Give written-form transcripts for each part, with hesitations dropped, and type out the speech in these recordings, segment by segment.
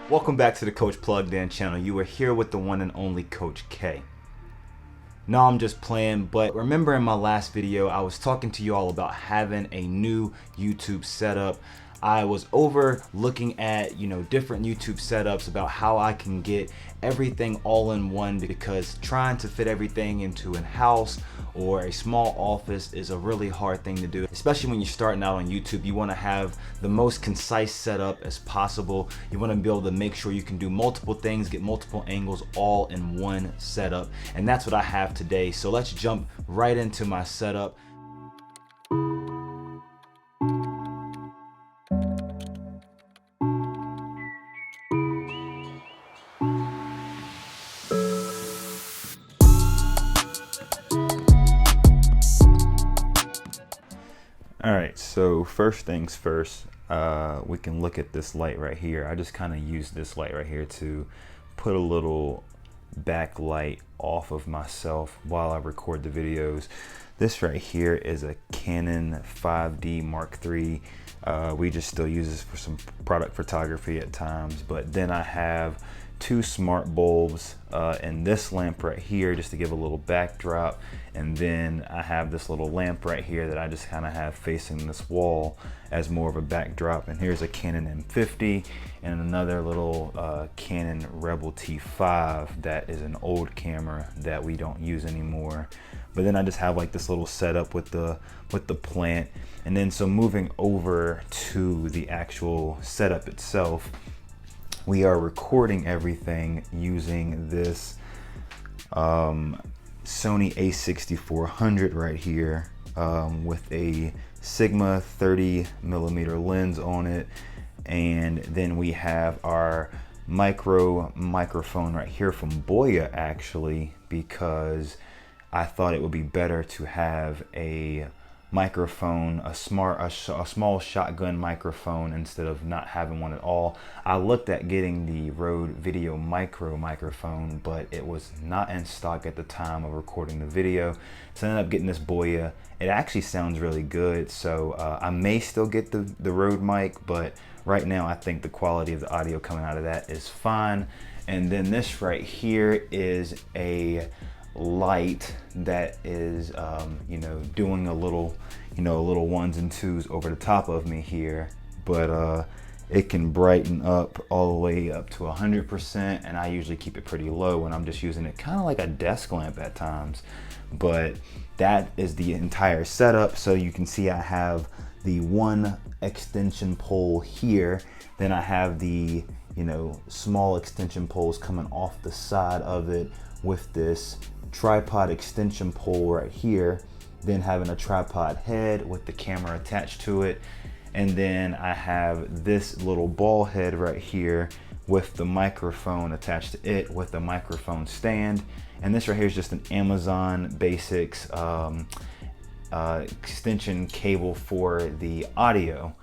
Welcome back to the Coach Plugged In channel. You are here with the one and only Coach K. No, I'm just playing, but remember in my last video, I was talking to you all about having a new YouTube setup. I was over looking at, different YouTube setups about how I can get everything all in one, because trying to fit everything into a house or a small office is a really hard thing to do, especially when you're starting out on YouTube. You want to have the most concise setup as possible. You want to be able to make sure you can do multiple things, get multiple angles all in one setup, and that's what I have today. So let's jump right into my setup. Alright, so first things first, we can look at this light right here. I just kind of use this light right here to put a little backlight off of myself while I record the videos. This right here is a Canon 5D Mark III. We just still use this for some product photography at times, but then I have two smart bulbs and this lamp right here just to give a little backdrop, and then I have this little lamp right here that I just kind of have facing this wall as more of a backdrop. And here's a Canon M50 and another little Canon Rebel T5 that is an old camera that we don't use anymore. But then I just have like this little setup with the plant. And then so moving over to the actual setup itself, we are recording everything using this Sony a6400 right here with a Sigma 30mm lens on it. And then we have our microphone right here from Boya, actually, because I thought it would be better to have a microphone, a small shotgun microphone, instead of not having one at all. I looked at getting the Rode Video microphone, but it was not in stock at the time of recording the video, so I ended up getting this Boya. It actually sounds really good, so I may still get the Rode mic, but right now I think the quality of the audio coming out of that is fine. And then this right here is a light that is doing a little ones and twos over the top of me here, but it can brighten up all the way up to 100%, and I usually keep it pretty low when I'm just using it kind of like a desk lamp at times. But that is the entire setup. So you can see I have the one extension pole here, then I have the small extension poles coming off the side of it with this tripod extension pole right here, then having a tripod head with the camera attached to it. And then I have this little ball head right here with the microphone attached to it with the microphone stand. And this right here is just an Amazon Basics extension cable for the audio.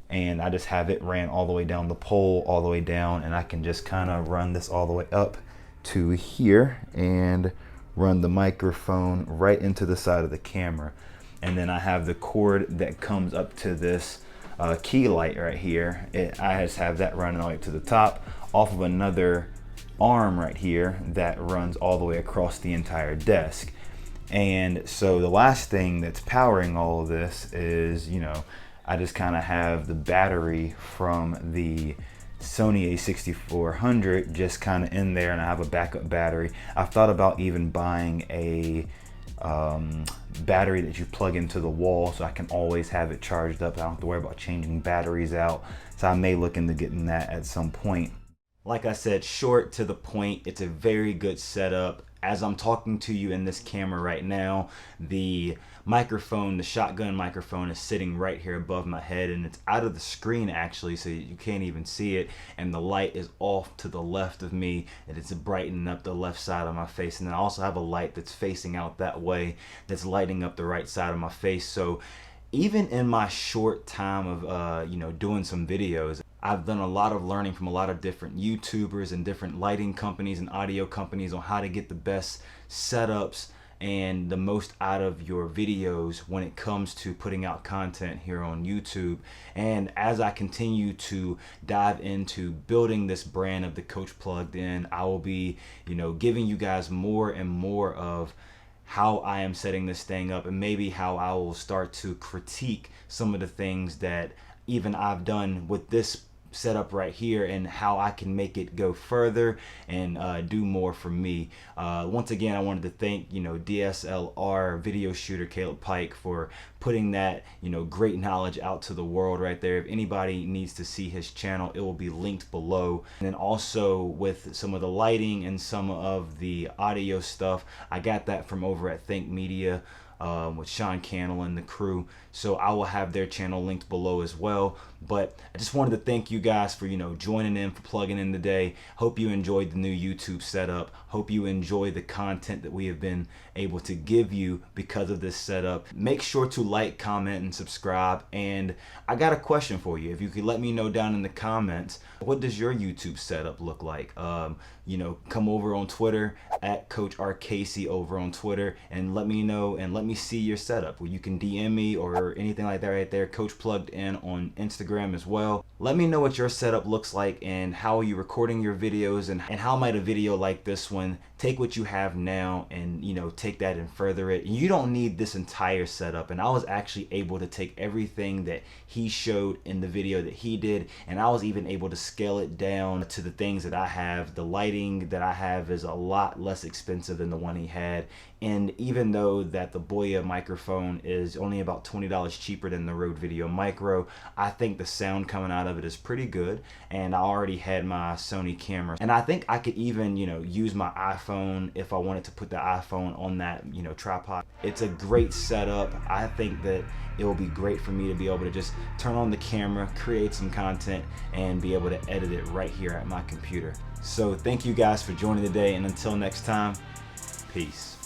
And I just have it ran all the way down the pole, all the way down, and I can just kind of run this all the way up to here and run the microphone right into the side of the camera. And then I have the cord that comes up to this key light right here. I just have that running all the way to the top off of another arm right here that runs all the way across the entire desk. And so the last thing that's powering all of this is, I just kind of have the battery from the Sony a6400 just kind of in there, and I have a backup battery. I've thought about even buying a battery that you plug into the wall so I can always have it charged up. I don't have to worry about changing batteries out, so I may look into getting that at some point. Like I said, short to the point, it's a very good setup. As I'm talking to you in this camera right now, the microphone, the shotgun microphone, is sitting right here above my head, and it's out of the screen actually, so you can't even see it. And the light is off to the left of me, and it's brightening up the left side of my face. And then I also have a light that's facing out that way that's lighting up the right side of my face. So even in my short time of doing some videos, I've done a lot of learning from a lot of different YouTubers and different lighting companies and audio companies on how to get the best setups and the most out of your videos when it comes to putting out content here on YouTube. And as I continue to dive into building this brand of the Coach Plugged In, I will be, giving you guys more and more of how I am setting this thing up, and maybe how I will start to critique some of the things that even I've done with this setup right here, and how I can make it go further and do more for me. Once again, I wanted to thank DSLR video shooter Caleb Pike for putting that great knowledge out to the world right there. If anybody needs to see his channel, it will be linked below. And then also with some of the lighting and some of the audio stuff, I got that from over at Think Media with Sean Cannell and the crew. So I will have their channel linked below as well. But I just wanted to thank you guys for joining in, for plugging in today. Hope you enjoyed the new YouTube setup. Hope you enjoy the content that we have been able to give you because of this setup. Make sure to like, comment, and subscribe. And I got a question for you. If you could let me know down in the comments, what does your YouTube setup look like? Come over on Twitter at Coach R. Casey over on Twitter, and let me know and let me see your setup. Well, you can DM me or anything like that right there. Coach Plugged In on Instagram as well. Let me know what your setup looks like, and how are you recording your videos, and how might a video like this one take what you have now and take that and further it. You don't need this entire setup, and I was actually able to take everything that he showed in the video that he did, and I was even able to scale it down to the things that I have. The lighting that I have is a lot less expensive than the one he had, and even though that the Boya microphone is only about $20 cheaper than the Rode Video Micro, I think the sound coming out of it is pretty good. And I already had my Sony camera, and I think I could even use my iPhone if I wanted to put the iPhone on that tripod. It's a great setup. I think that it will be great for me to be able to just turn on the camera, create some content, and be able to edit it right here at my computer. So thank you guys for joining today, and until next time, peace.